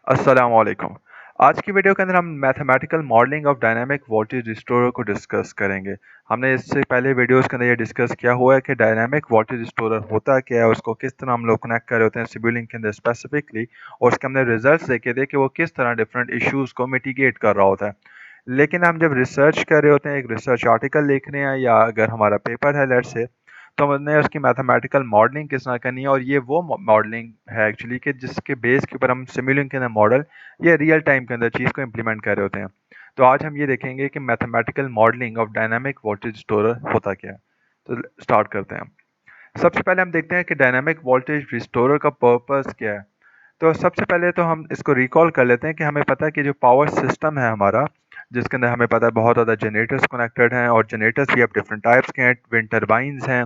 अस्सलाम वालेकुम। आज की वीडियो के अंदर हम mathematical modelling of dynamic voltage restorer को डिस्कस करेंगे। हमने इससे पहले वीडियोस के अंदर ये डिस्कस किया हुआ है कि डायनामिक वोल्टेज रिस्टोरर होता क्या है, उसको किस तरह हम लोग कनेक्ट कर रहे होते हैं सिमुलिंक के अंदर स्पेसिफिकली, और उसके हमने रिजल्ट्स देखे थे कि वो किस तरह डिफरेंट इश्यूज़ को मिटिगेट कर रहा होता है। लेकिन हम जब रिसर्च कर रहे होते हैं, एक रिसर्च आर्टिकल लिख रहे हैं या अगर हमारा पेपर है लेट्स से, तो हमने उसकी मैथमेटिकल मॉडलिंग किस तरह करनी है, और ये वो मॉडलिंग है एक्चुअली कि जिसके बेस के ऊपर हम सिमुलिंक के अंदर मॉडल या रियल टाइम के अंदर चीज़ को इम्प्लीमेंट कर रहे होते हैं। तो आज हम ये देखेंगे कि mathematical modelling of dynamic voltage restorer होता क्या है। तो स्टार्ट करते हैं। सबसे पहले हम देखते हैं कि डायनामिक वोल्टेज रिस्टोरर का पर्पस क्या है। तो सबसे पहले तो हम इसको रिकॉल कर लेते हैं कि हमें पता है कि जो पावर सिस्टम है हमारा, जिसके अंदर हमें पता है बहुत ज़्यादा जनरेटर्स कनेक्टेड हैं, और जनरेटर्स भी अब डिफरेंट टाइप्स के हैं। विंड टर्बाइंस हैं,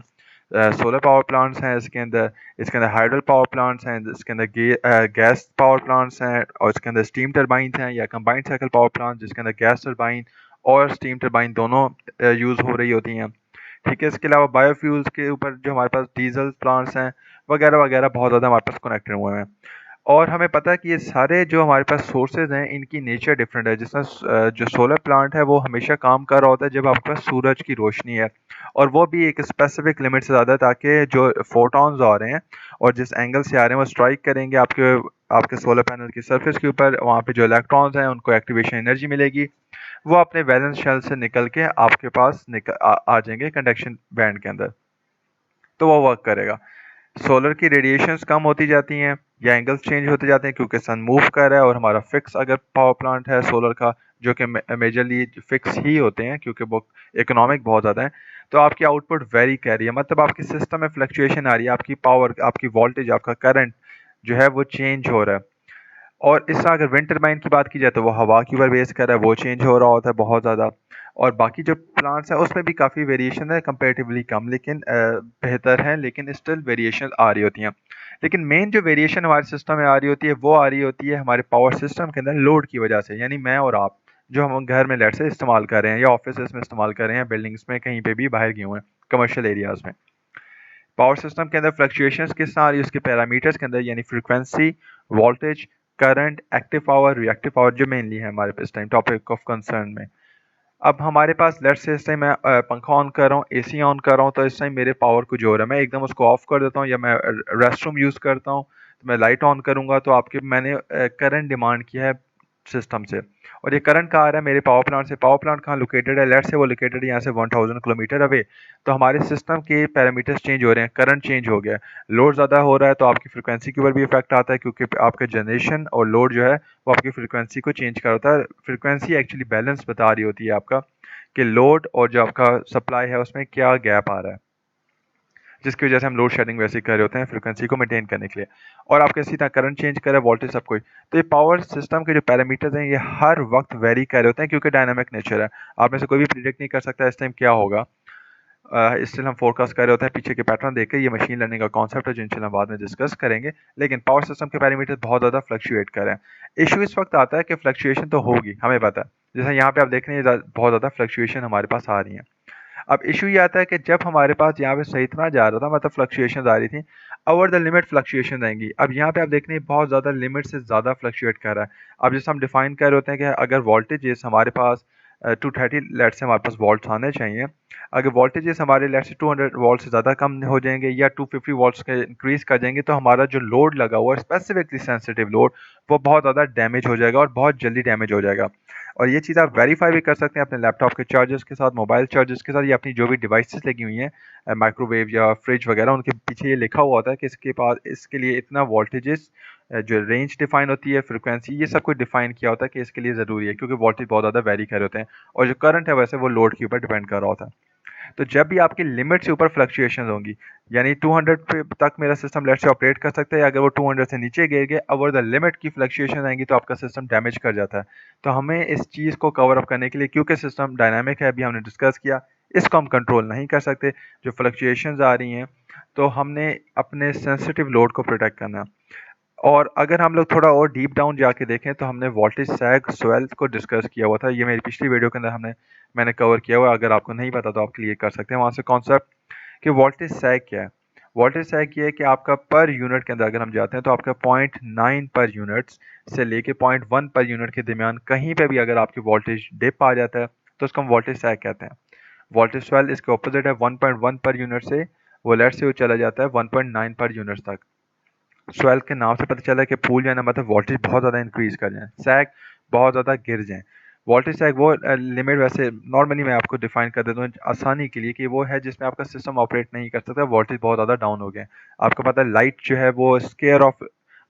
सोलर पावर प्लांट्स हैं, इसके अंदर हाइडल पावर प्लांट्स हैं, इसके अंदर गैस पावर प्लांट्स हैं, और इसके अंदर स्टीम टर्बाइंस हैं या कंबाइंड साइकिल पावर प्लांट जिसके अंदर गैस टर्बाइन और स्टीम टर्बाइन दोनों यूज़ हो रही होती हैं। ठीक है, इसके अलावा बायोफ्यूल्स के ऊपर जो हमारे पास डीजल प्लांट्स हैं वगैरह वगैरह बहुत ज़्यादा हमारे पास कनेक्टेड हुए हैं। और हमें पता है कि ये सारे जो हमारे पास सोर्सेज हैं इनकी नेचर डिफरेंट है। जिसमें जो सोलर प्लांट है वो हमेशा काम कर रहा होता है जब आपके पास सूरज की रोशनी है, और वो भी एक स्पेसिफिक लिमिट से ज़्यादा, ताकि जो फोटॉन्स आ रहे हैं और जिस एंगल से आ रहे हैं वो स्ट्राइक करेंगे आपके आपके सोलर पैनल की सरफेस के ऊपर। वहाँ पे जो इलेक्ट्रॉन्स हैं उनको एक्टिवेशन एनर्जी मिलेगी, वो अपने वैलेंस शेल से निकल के आपके पास आ जाएंगे कंडक्शन बैंड के अंदर, तो वो वर्क करेगा। सोलर की रेडिएशंस कम होती जाती हैं या एंगल्स चेंज होते जाते हैं क्योंकि सन मूव कर रहा है, और हमारा फिक्स अगर पावर प्लांट है सोलर का, जो कि मेजरली फिक्स ही होते हैं क्योंकि वो इकोनॉमिक बहुत ज़्यादा है, तो आपकी आउटपुट वेरी कर रही है। मतलब आपके सिस्टम में फ्लक्चुएशन आ रही है, आपकी पावर, आपकी वोल्टेज, आपका करंट जो है वो चेंज हो रहा है। और इस तरह अगर विंड टरबाइन की बात की जाए तो वो हवा के ऊपर बेस कर रहा है, वो चेंज हो रहा होता है बहुत ज़्यादा। और बाकी जो प्लांट्स हैं उसमें भी काफ़ी वेरिएशन है, कंपैरेटिवली कम लेकिन बेहतर है, लेकिन स्टिल वेरिएशन आ रही होती हैं। लेकिन मेन जो वेरिएशन हमारे सिस्टम में आ रही होती है वो आ रही होती है हमारे पावर सिस्टम के अंदर लोड की वजह से। यानी मैं और आप जो हम घर में लेट से इस्तेमाल कर रहे हैं या ऑफिस में इस्तेमाल कर रहे हैं, बिल्डिंग्स में कहीं पे भी बाहर गए हुए हैं, कमर्शियल एरियाज में, पावर सिस्टम के अंदर फ्लक्चुएशंस किस तरह आ रही है उसके पैरामीटर्स के अंदर, यानी frequency, voltage, current, active power, reactive power, जो मेनली है हमारे इस टाइम टॉपिक ऑफ कंसर्न में। अब हमारे पास लेट्स से इस टाइम मैं पंखा ऑन कर रहा हूँ, एसी ऑन कर रहा हूँ, तो इस टाइम मेरे पावर को जो हो रहा है मैं एकदम उसको ऑफ कर देता हूँ, या मैं रेस्ट रूम यूज़ करता हूँ तो मैं लाइट ऑन करूँगा, तो आपके मैंने करंट डिमांड किया है सिस्टम से। और ये करंट कहाँ आ रहा है? मेरे पावर प्लांट से। पावर प्लांट कहाँ लोकेटेड है? लेट्स से वो लोकेटेड है यहाँ से 1000 किलोमीटर अवे। तो हमारे सिस्टम के पैरामीटर्स चेंज हो रहे हैं, करंट चेंज हो गया है, लोड ज़्यादा हो रहा है, तो आपकी फ्रिक्वेंसी के ऊपर भी इफेक्ट आता है क्योंकि आपका जनरेशन और लोड जो है वो आपकी फ्रिक्वेंसी को चेंज कर होता है। फ्रिक्वेंसी एक्चुअली बैलेंस बता रही होती है आपका कि लोड और जो आपका सप्लाई है उसमें क्या गैप आ रहा है, जिसकी वजह से हम लोड शेडिंग वैसे कर रहे होते हैं फ्रिक्वेंसी को मेंटेन करने के लिए। और आप कैसी तरह करंट चेंज कर रहे हैं, वोल्टेज, सब कुछ। तो ये पावर सिस्टम के जो पैरामीटर्स हैं ये हर वक्त वेरी कर रहे होते हैं क्योंकि डायनामिक नेचर है। आप में से कोई भी प्रिडिक्ट नहीं कर सकता इस टाइम क्या होगा। इसलिए हम फोरकास्ट कर रहे होते हैं पीछे के पैटर्न देख के। ये मशीन लर्निंग का कॉन्सेप्ट है जो इंशाल्लाह बाद में डिस्कस करेंगे। लेकिन पावर सिस्टम के पैरामीटर बहुत ज़्यादा फ्लक्चुएट कर रहे हैं। इशू इस वक्त आता है कि फ्लक्चुएशन तो होगी, हमें पता है। जैसे यहाँ पे आप देख रहे हैं बहुत ज़्यादा फ्लक्चुएशन हमारे पास आ रही है। अब इशू ये आता है कि जब हमारे पास यहाँ पे सही इतना जा रहा था, मतलब फ्लक्चुएशन आ रही थी, ओवर द लिमिट फ्लक्चुएशन आएंगी। अब यहाँ पे आप देख रहे हैं बहुत ज़्यादा लिमिट से ज़्यादा फ्लक्चुएट कर रहा है। अब जैसे हम डिफाइन कर रहे होते हैं कि अगर वोल्टेजेस हमारे पास 230 लेट से हमारे पास वोल्ट्स आने चाहिए, अगर वोल्टेजेस हमारे लेट से 200 वोल्ट से ज़्यादा कम हो जाएंगे या 250 वोल्ट्स के इंक्रीज कर जाएंगे, तो हमारा जो लोड लगा हुआ है स्पेसिफिकली सेंसिटिव लोड, वो बहुत ज़्यादा डैमेज हो जाएगा और बहुत जल्दी डैमेज हो जाएगा। और ये चीज़ आप वेरीफाई भी कर सकते हैं अपने लैपटॉप के चार्जर्स के साथ, मोबाइल चार्जर्स के साथ, या अपनी जो भी डिवाइसेस लगी हुई हैं माइक्रोवेव या फ्रिज वगैरह, उनके पीछे ये लिखा हुआ होता है कि इसके पास इसके लिए इतना वोल्टेजेस, जो रेंज डिफाइन होती है, फ्रिक्वेंसी, ये सब कुछ डिफाइन किया होता है कि इसके लिए ज़रूरी है क्योंकि वोल्टेज बहुत ज़्यादा वेरी कर रहे होते हैं, और जो करंट है वैसे वो लोड के ऊपर डिपेंड कर रहा होता है। तो जब भी आपकी लिमिट से ऊपर फ्लक्चुएशंस होंगी, यानी 200 पे तक मेरा सिस्टम लेट से ऑपरेट कर सकता है, अगर वो 200 से नीचे गिर गए, ओवर द लिमिट की फ्लक्चुएशन आएंगी, तो आपका सिस्टम डैमेज कर जाता है। तो हमें इस चीज़ को कवर अप करने के लिए, क्योंकि सिस्टम डायनामिक है, अभी हमने डिस्कस किया, इसको हम कंट्रोल नहीं कर सकते जो फ्लक्चुएशंस आ रही हैं, तो हमने अपने सेंसिटिव लोड को प्रोटेक्ट करना है। और अगर हम लोग थोड़ा और डीप डाउन जाके देखें तो हमने वोल्टेज सैग स्वेल्थ को डिस्कस किया हुआ था, ये मेरी पिछली वीडियो के अंदर मैंने कवर किया हुआ है। अगर आपको नहीं पता तो आप क्लियर कर सकते हैं वहाँ से कॉन्सेप्ट कि वोल्टेज सैग क्या है। वोल्टेज सैग ये है कि आपका पर यूनिट के अंदर अगर हम जाते हैं तो आपका 0.9 पर यूनिट्स से लेके 0.1 पर यूनिट के दरमियान कहीं पे भी अगर आपकी वोल्टेज डिप आ जाता है तो उसको हम वोल्टेज सैग कहते हैं। वोल्टेज स्वेल इसके ऑपोजिट है। 1.1 पर यूनिट से वो लेट से वो चला जाता है 1.9 पर यूनिट तक। स्वेल के नाम से पता चला है कि फूल जाना मतलब वोल्टेज बहुत ज़्यादा इंक्रीज कर जाए, सैग बहुत ज़्यादा गिर जाए। वोल्टेज सैग वो लिमिट वैसे नॉर्मली मैं आपको डिफाइन कर देता हूँ आसानी के लिए कि वो है जिसमें आपका सिस्टम ऑपरेट नहीं कर सकता, वोल्टेज बहुत ज़्यादा डाउन हो गया। आपको पता है लाइट जो है वो स्केयर ऑफ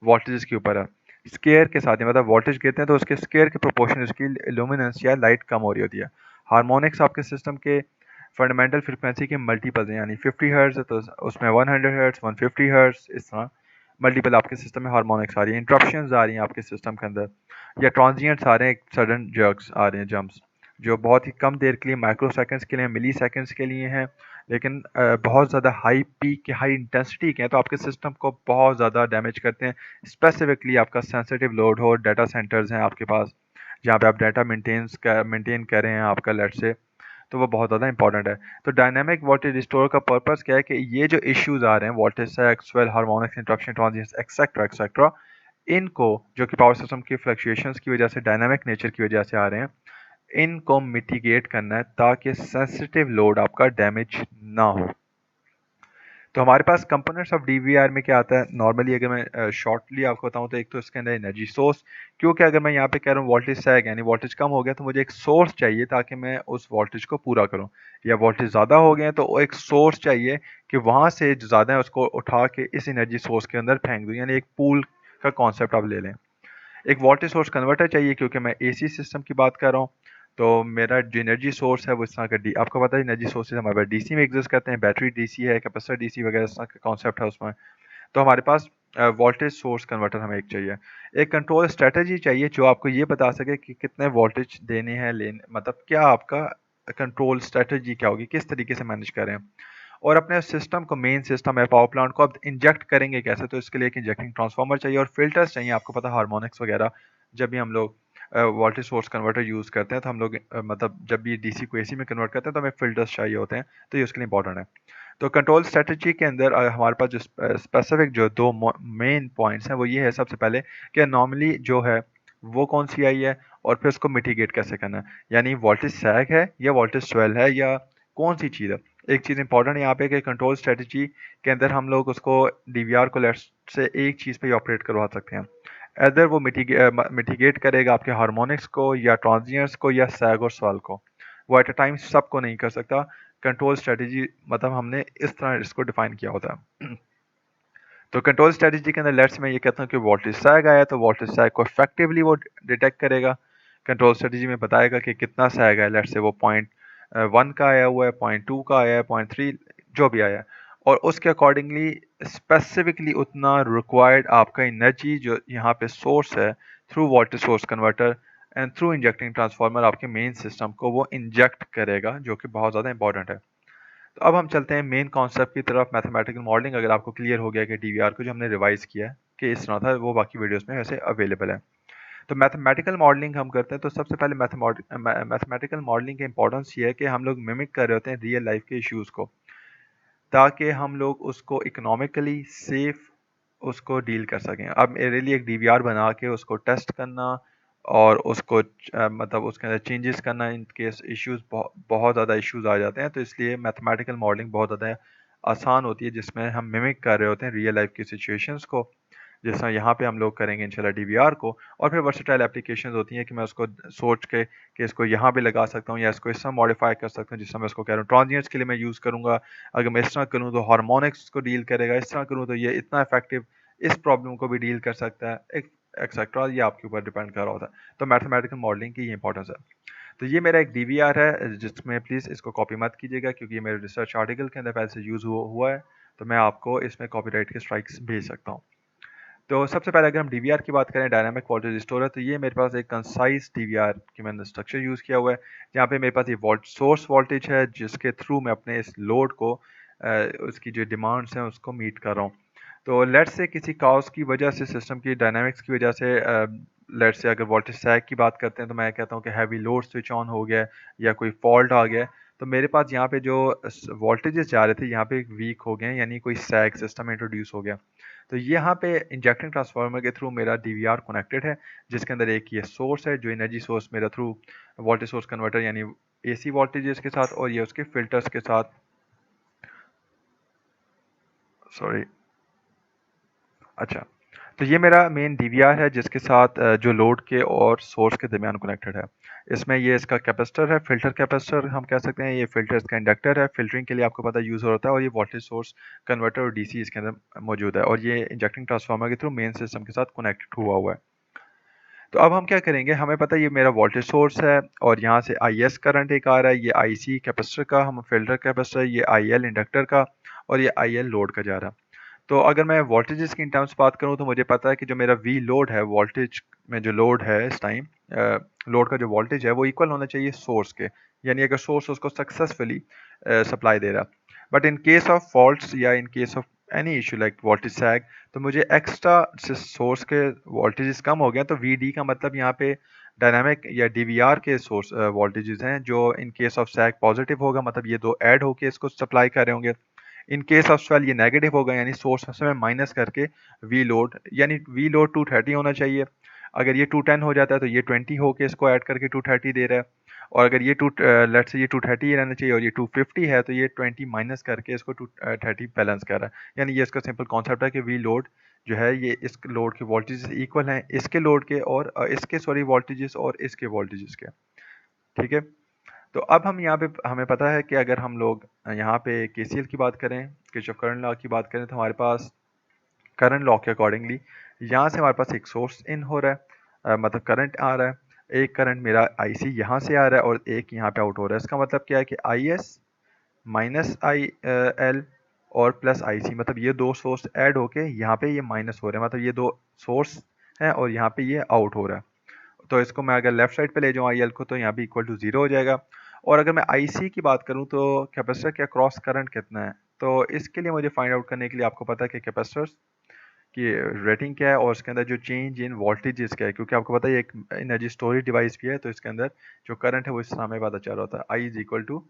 वोल्टेज के ऊपर है। स्केयर के साथ ही मतलब वोल्टेज गिरते हैं तो उसके स्केयर के प्रोपोर्शन उसकी लुमिनेंस या लाइट कम हो रही होती है। हार्मोनिक्स आपके सिस्टम के फंडामेंटल फ्रिक्वेंसी के मल्टीपल्स हैं, यानी 50 हर्ट्ज है तो उसमें 100 हर्ट्ज, 150 हर्ट्ज, इस तरह मल्टीपल आपके सिस्टम में हार्मोनिक्स आ रही है, इंटरप्शंस आ रही हैं आपके सिस्टम के अंदर, या ट्रांजिएंट्स आ रहे हैं, सडन जर्क्स आ रहे हैं, जंप्स, जो बहुत ही कम देर के लिए, माइक्रो सेकेंड्स के लिए, मिली सेकेंड्स के लिए हैं, लेकिन बहुत ज़्यादा हाई पीक के, हाई इंटेंसिटी के हैं तो आपके सिस्टम को बहुत ज़्यादा डैमेज करते हैं। स्पेसिफिकली आपका सेंसिटिव लोड हो, डाटा सेंटर्स हैं आपके पास जहाँ पे आप डाटा मेंटेन कर रहे हैं आपका लेट से, तो वो बहुत ज़्यादा इंपॉर्टेंट है। तो डायनामिक वोल्टेज रिस्टोर का पर्पस क्या है कि ये जो इश्यूज आ रहे हैं वोल्टेज से, एक्सवेल, harmonics, interruption, transients, etcetera etcetera, इनको जो कि पावर सिस्टम की फ्लक्चुएशंस की वजह से, डायनामिक नेचर की वजह से आ रहे हैं, इनको मिटिगेट करना है ताकि सेंसिटिव लोड आपका डैमेज ना हो। तो हमारे पास कंपोनेंट्स ऑफ डीवीआर में क्या आता है नॉर्मली, अगर मैं शॉर्टली आपको बताऊं तो एक तो इसके अंदर एनर्जी सोर्स, क्योंकि अगर मैं यहाँ पे कह रहा हूँ वोल्टेज सैग यानी वोल्टेज कम हो गया तो मुझे एक सोर्स चाहिए ताकि मैं उस वोल्टेज को पूरा करूँ, या वोल्टेज ज़्यादा हो गए तो एक सोर्स चाहिए कि वहाँ से जो ज़्यादा है उसको उठा के इस एनर्जी सोर्स के अंदर फेंक दूँ, यानी एक पूल का कॉन्सेप्ट आप ले लें। एक वोल्टेज सोर्स कन्वर्टर चाहिए क्योंकि मैं एसी सिस्टम की बात कर रहा हूँ, तो मेरा जो एनर्जी सोर्स है वो इस तरह का आपको पता है एनर्जी सोर्सेज हमारे पास डीसी में एग्जिस्ट करते हैं, बैटरी डीसी है, कैपेसिटर डीसी वगैरह इस तरह का कॉन्सेप्ट है उसमें। तो हमारे पास वोल्टेज सोर्स कन्वर्टर हमें एक चाहिए। एक कंट्रोल स्ट्रेटजी चाहिए जो आपको ये बता सके कि कितने वोल्टेज देने हैं, लेने, मतलब क्या आपका कंट्रोल स्ट्रेटजी क्या होगी, किस तरीके से मैनेज करें। और अपने सिस्टम को, मेन सिस्टम है पावर प्लांट को, अब इंजेक्ट करेंगे कैसे, तो इसके लिए एक इंजेक्टिंग ट्रांसफार्मर चाहिए और फिल्टर्स चाहिए। आपको पता है हार्मोनिक्स वगैरह जब भी हम लोग वोल्टेज सोर्स कन्वर्टर यूज़ करते हैं तो हम लोग मतलब जब भी डीसी को एसी में कन्वर्ट करते हैं तो हमें फिल्टर्स चाहिए होते हैं, तो ये उसके लिए इंपॉर्टेंट है। तो कंट्रोल स्ट्रेटजी के अंदर हमारे पास जो स्पेसिफिक जो दो मेन पॉइंट्स हैं वो ये है, सबसे पहले कि नॉर्मली जो है वो कौन सी आई है और फिर उसको मिटिगेट कैसे करना है, यानी वोल्टेज सैग है या वोल्टेज स्वेल है या कौन सी चीज़ है। एक चीज़ इंपॉर्टेंट यहाँ पे कि कंट्रोल स्ट्रेटजी के अंदर हम लोग उसको डीवीआर को लेट्स से एक चीज़ पे ऑपरेट करवा सकते हैं, अदर वो मिटिगेट करेगा आपके हार्मोनिक्स को या ट्रांजिएंट्स को या सैग और स्वेल को, वो एट अ टाइम सबको नहीं कर सकता। कंट्रोल स्ट्रेटजी मतलब हमने इस तरह इसको डिफाइन किया होता है। तो कंट्रोल स्ट्रेटजी के अंदर लेट्स मैं ये कहता हूँ कि वोल्टेज सैग आया तो वोल्टेज सैग को इफेक्टिवली वो डिटेक्ट करेगा। कंट्रोल स्ट्रेटजी में बताएगा कि कितना सैग है, लेट्स से वो 0.1 का आया हुआ है, 0.2 का आया है, 0.3 जो भी आया है, और उसके अकॉर्डिंगली स्पेसिफिकली उतना रिक्वायर्ड आपका एनर्जी जो यहाँ पे सोर्स है through voltage source converter and through injecting transformer आपके मेन सिस्टम को वो इंजेक्ट करेगा, जो कि बहुत ज़्यादा इंपॉर्टेंट है। तो अब हम चलते हैं मेन कॉन्सेप्ट की तरफ, मैथमेटिकल मॉडलिंग। अगर आपको क्लियर हो गया कि डीवीआर को जो हमने रिवाइज किया है कि इस तरह था, वो बाकी वीडियोस में वैसे अवेलेबल है। तो मैथमेटिकल मॉडलिंग हम करते हैं तो सबसे पहले मैथमेटिकल मॉडलिंग की इंपॉर्टेंस ये है कि हम लोग मिमिक कर रहे होते हैं रियल लाइफ के इश्यूज़ को, ताकि हम लोग उसको इकोनॉमिकली सेफ उसको डील कर सकें। अब मेरे लिए एक डीवीआर बना के उसको टेस्ट करना और उसको मतलब उसके अंदर चेंजेस करना, इन केस इश्यूज बहुत ज़्यादा इश्यूज आ जाते हैं, तो इसलिए मैथमेटिकल मॉडलिंग बहुत ज़्यादा आसान होती है, जिसमें हम मिमिक कर रहे होते हैं रियल लाइफ की सिचुएशंस को, जिस तरह यहाँ पे हम लोग करेंगे इंशाल्लाह डीवीआर को। और फिर वर्सेटाइल एप्लीकेशंस होती हैं कि मैं उसको सोच के कि इसको यहाँ पे लगा सकता हूँ या इसको इस तरह मॉडिफाई कर सकता हूँ, जिस तरह मैं उसको कह रहा हूँ ट्रांजिएंट्स के लिए मैं यूज़ करूँगा, अगर मैं इस तरह करूँ तो हार्मोनिक्स को डील करेगा, इस तरह करूँ तो ये इतना इफेक्टिव इस प्रॉब्लम को भी डील कर सकता है, एक एक्सेट्रा, ये आपके ऊपर डिपेंड कर रहा होता है। तो मैथमेटिकल मॉडलिंग की ये इंपॉर्टेंस है। तो ये मेरा एक डीवीआर है जिसमें प्लीज़ इसको कॉपी मत कीजिएगा क्योंकि ये मेरे रिसर्च आर्टिकल के अंदर पहले से यूज़ हुआ है, तो मैं आपको इसमें कॉपीराइट के स्ट्राइक्स भेज सकता हूँ। तो सबसे पहले अगर हम डीवीआर की बात करें, डायनामिक वोल्टेज रिस्टोर, तो ये मेरे पास एक कंसाइज डीवीआर की मैंने स्ट्रक्चर यूज़ किया हुआ है, जहाँ पे मेरे पास ये सोर्स वोल्टेज है जिसके थ्रू मैं अपने इस लोड को उसकी जो डिमांड्स हैं उसको मीट कर रहा हूँ। तो लेट्स से किसी काउस की वजह से, सिस्टम की डायनामिक्स की वजह से, लेट्स से अगर वोल्टेज सैग की बात करते हैं तो मैं कहता हूँ कि हैवी लोड स्विच ऑन हो गया या कोई फॉल्ट आ गया, तो मेरे पास यहाँ पे जो वोल्टेजेस जा रहे थे यहाँ पे वीक हो गए, यानी कोई सैग सिस्टम इंट्रोड्यूस हो गया। तो यहाँ पे इंजेक्टिंग ट्रांसफार्मर के थ्रू मेरा डीवीआर कनेक्टेड है, जिसके अंदर एक ये सोर्स है जो एनर्जी सोर्स मेरा थ्रू वोल्टेज सोर्स कन्वर्टर यानी एसी वोल्टेजेस के साथ, और ये उसके फिल्टर्स के साथ, सॉरी, अच्छा, तो ये मेरा मेन डीवीआर है जिसके साथ जो लोड के और सोर्स के दरमियान कनेक्टेड है। इसमें ये इसका कैपेसिटर है, फिल्टर कैपेसिटर हम कह सकते हैं, ये फिल्टर इसका इंडक्टर है, फिल्टरिंग के लिए आपको पता है यूज़ होता है, और ये वोल्टेज सोर्स कन्वर्टर और डीसी इसके अंदर मौजूद है, और ये इंजेक्टिंग ट्रांसफार्मर के थ्रू मेन सिस्टम के साथ कनेक्ट हुआ हुआ है। तो अब हम क्या करेंगे, हमें पता है ये मेरा वोल्टेज सोर्स है और यहाँ से आई एस करंट एक आ रहा है, ये आई सी कैपेसिटर का, हम फिल्टर कैपेसिटर, ये आई एल इंडक्टर का, और ये आई एल लोड का जा रहा है। तो अगर मैं वोल्टेजेस की इन टर्म्स बात करूं तो मुझे पता है कि जो मेरा वी लोड है, वोल्टेज में जो लोड है इस टाइम, लोड का जो वोल्टेज है वो इक्वल होना चाहिए सोर्स के, यानी अगर सोर्स उसको सक्सेसफुली सप्लाई दे रहा। But in case of faults या in case of any issue like voltage sag, तो मुझे एक्स्ट्रा सोर्स के वोल्टेजेस कम हो गया, तो वी डी का मतलब यहाँ पे डायनामिक या डीवीआर के सोर्स वोल्टेजेस हैं जो इन केस ऑफ सैग पॉजिटिव होगा, मतलब ये दो ऐड होके इसको सप्लाई कर रहे होंगे। इन केस ऑफ स्वेल ये नेगेटिव होगा, यानी सोर्स से मैं माइनस करके वी लोड, यानी वी लोड 230 होना चाहिए। अगर ये 210 हो जाता है तो ये 20 होके इसको ऐड करके 230 दे रहा है, और अगर ये लेट्स से ये 230 रहना चाहिए और ये 250 है तो ये 20 माइनस करके इसको 230 बैलेंस कर रहा है। यानी ये इसका सिंपल कॉन्सेप्ट है कि वी लोड जो है ये इस लोड के वोल्टेजेस इक्वल हैं इसके लोड के, और इसके सॉरी वोल्टेजेस और इसके वोल्टेजेस के। ठीक है, तो अब हम यहाँ पे हमें पता है कि अगर हम लोग यहाँ पे केसीएल की बात करें, किरचॉफ करंट लॉ की बात करें, तो हमारे पास करंट लॉ के अकॉर्डिंगली यहाँ से हमारे पास एक सोर्स इन हो रहा है, मतलब करंट आ रहा है, एक करंट मेरा आईसी यहाँ से आ रहा है और एक यहाँ पे आउट हो रहा है। इसका मतलब क्या है कि आई एस माइनस आई एल और प्लस आई सी, मतलब ये दो सोर्स ऐड होके यहाँ पे ये माइनस हो रहे हैं, मतलब ये दो सोर्स हैं और यहाँ पे ये आउट हो रहा है। तो इसको मैं अगर लेफ्ट साइड पे ले जाऊँ आई एल को, तो यहाँ पे इक्वल टू 0 हो जाएगा। और अगर मैं आई सी की बात करूँ तो कैपेसिटर का क्रॉस करंट कितना है, तो इसके लिए मुझे फाइंड आउट करने के लिए आपको पता है कि कैपेसिटर की रेटिंग क्या है और उसके अंदर जो चेंज इन वोल्टेजेस क्या है, क्योंकि आपको पता है एक एनर्जी स्टोरेज डिवाइस भी है, तो इसके अंदर जो करंट है वो इस तरह हमें पता चल रहा होता है, I is equal to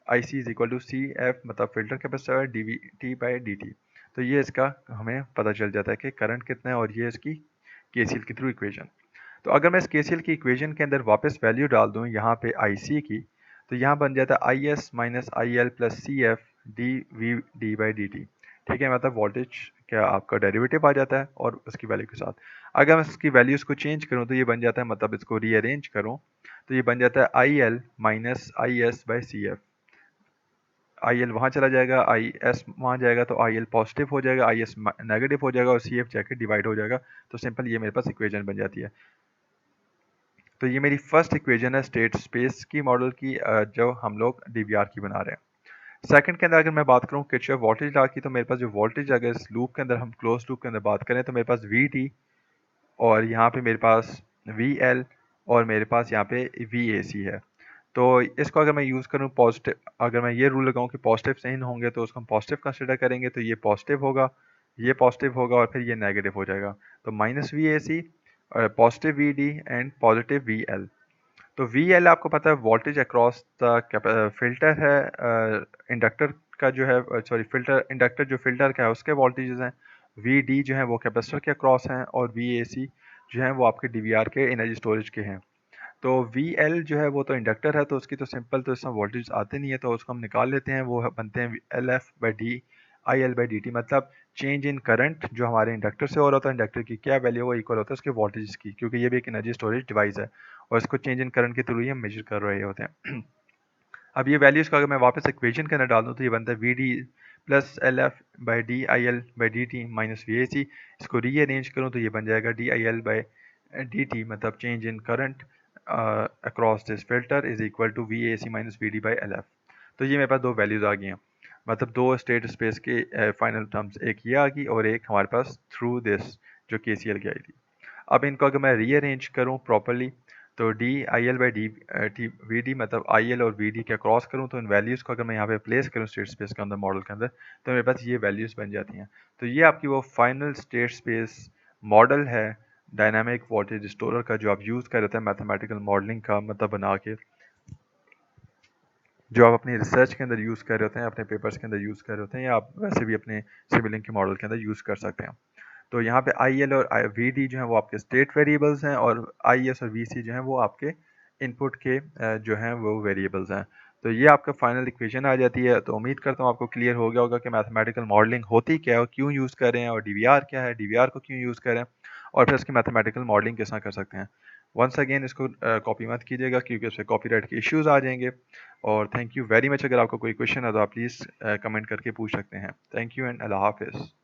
I C is equal to C F, मतलब फिल्टर कैपेसिटर है, D V T by D T. तो ये इसका हमें पता चल जाता है कि करंट कितना है, और ये इसकी के सी एल के थ्रू इक्वेशन। तो अगर मैं इस केसीएल की इक्वेशन के अंदर वापस वैल्यू डाल दूं यहाँ पे आई सी की, तो यहाँ बन जाता है I S minus I L plus C F D V D D D टी। ठीक है, मतलब वोल्टेज क्या आपका डेरिवेटिव आ जाता है और उसकी वैल्यू के साथ अगर मैं इसकी वैल्यूज़ को चेंज करूँ तो ये बन जाता है, मतलब इसको रीअरेंज करूँ तो ये बन जाता है I L minus I S by C F. I L वहाँ चला जाएगा, आई एस वहाँ जाएगा, तो आई एल पॉजिटिव हो जाएगा, आई एस नेगेटिव हो जाएगा, और सी एफ जाके डिवाइड हो जाएगा। तो सिंपल ये मेरे पास इक्वेशन बन जाती है। तो ये मेरी फर्स्ट इक्वेशन है स्टेट स्पेस की मॉडल की, जो हम लोग डीवीआर की बना रहे हैं। सेकंड के अंदर अगर मैं बात करूँ किरचॉफ वोल्टेज लॉ की, तो मेरे पास जो वोल्टेज अगर इस लूप के अंदर हम क्लोज लूप के अंदर बात करें तो मेरे पास वी टी, और यहाँ पे मेरे पास वी एल, और मेरे पास यहाँ पे वी ए सी है। तो इसको अगर मैं यूज़ करूँ पॉजिटिव, अगर मैं ये रूल लगाऊँ कि पॉजिटिव साइन होंगे तो उसको हम पॉजिटिव कंसिडर करेंगे, तो ये पॉजिटिव होगा, ये पॉजिटिव होगा, और फिर ये नेगेटिव हो जाएगा। तो minus V A C, positive V D and positive V L. तो वी एल आपको पता है वोल्टेज अक्रॉस द फिल्टर है, इंडक्टर का जो है, सॉरी फिल्टर इंडक्टर जो फिल्टर का है उसके वोल्टेजेस हैं। वी डी जो है वो कैपेसिटर के अक्रॉस हैं, और वी ए सी जो है वो आपके डी वी आर के एनर्जी स्टोरेज के हैं। तो वी एल जो है वो तो इंडक्टर है, तो उसकी तो सिंपल तो इसमें वोल्टेज आते नहीं है, तो उसको हम निकाल लेते हैं, वो बनते हैं L F by D I L by D T, मतलब चेंज इन करंट जो हमारे इंडक्टर से हो रहा था, इंडक्टर की क्या वैल्यू वो इक्वल होता है उसके वोल्टेज की, क्योंकि ये भी एक एनर्जी स्टोरेज डिवाइस है और इसको चेंज इन करंट के थ्रू ही हम मेजर कर रहे होते हैं। अब ये वैल्यूज़ को अगर मैं वापस इक्वेशन के अंदर डाल दूँ तो ये बनता है V D plus L F by D I L by D T minus V A C. इसको रीअरेंज करूँ तो ये बन जाएगा D I L by D T, मतलब change in current across this filter is equal to V A C minus V D by L F. तो ये मेरे पास दो वैल्यूज़ आ गई हैं, मतलब दो स्टेट स्पेस के फाइनल टर्म्स, एक ये आ गई और एक हमारे पास थ्रू दिस जो के सी एल की आई थी। अब इनको अगर मैं रीअरेंज करूँ प्रॉपरली, तो D I L by D T V D, मतलब आई एल और वी डी के क्रॉस करूँ तो इन वैल्यूज़ को अगर मैं यहाँ पे प्लेस करूँ स्टेट स्पेस के अंदर मॉडल के अंदर, तो मेरे पास ये वैल्यूज़ बन जाती हैं। तो ये आपकी वो फाइनल स्टेट स्पेस मॉडल है डायनामिक वोल्टेज स्टोरर का, जो आप यूज़ कर रहे थे मैथमेटिकल मॉडलिंग का मतलब बना के। जो आप अपनी रिसर्च के अंदर यूज़ कर रहे होते हैं, अपने पेपर्स के अंदर यूज़ कर रहे होते हैं, या आप वैसे भी अपने सिविलिंग के मॉडल के अंदर यूज़ कर सकते हैं। तो यहाँ पे आई एल और वी डी जो है वो आपके स्टेट वेरिएबल्स हैं, और आई एस और वी सी जो हैं वो आपके इनपुट के जो हैं वो वेरिएबल्स हैं। तो ये आपका फाइनल इक्वेशन आ जाती है। तो उम्मीद करता हूँ आपको क्लियर हो गया होगा कि मैथमेटिकल मॉडलिंग होती क्या है और क्यों यूज़ कर रहे हैं, और डीवीआर क्या है, डीवीआर को क्यों यूज़ करें, और फिर इसकी मैथमेटिकल मॉडलिंग किस तरह कर सकते हैं। वंस अगेन इसको कॉपी मत कीजिएगा, क्योंकि उससे कॉपीराइट के इश्यूज आ जाएंगे। और थैंक यू वेरी मच। अगर आपको कोई क्वेश्चन है तो आप प्लीज़ कमेंट करके पूछ सकते हैं। थैंक यू एंड अल्लाह हाफिज़।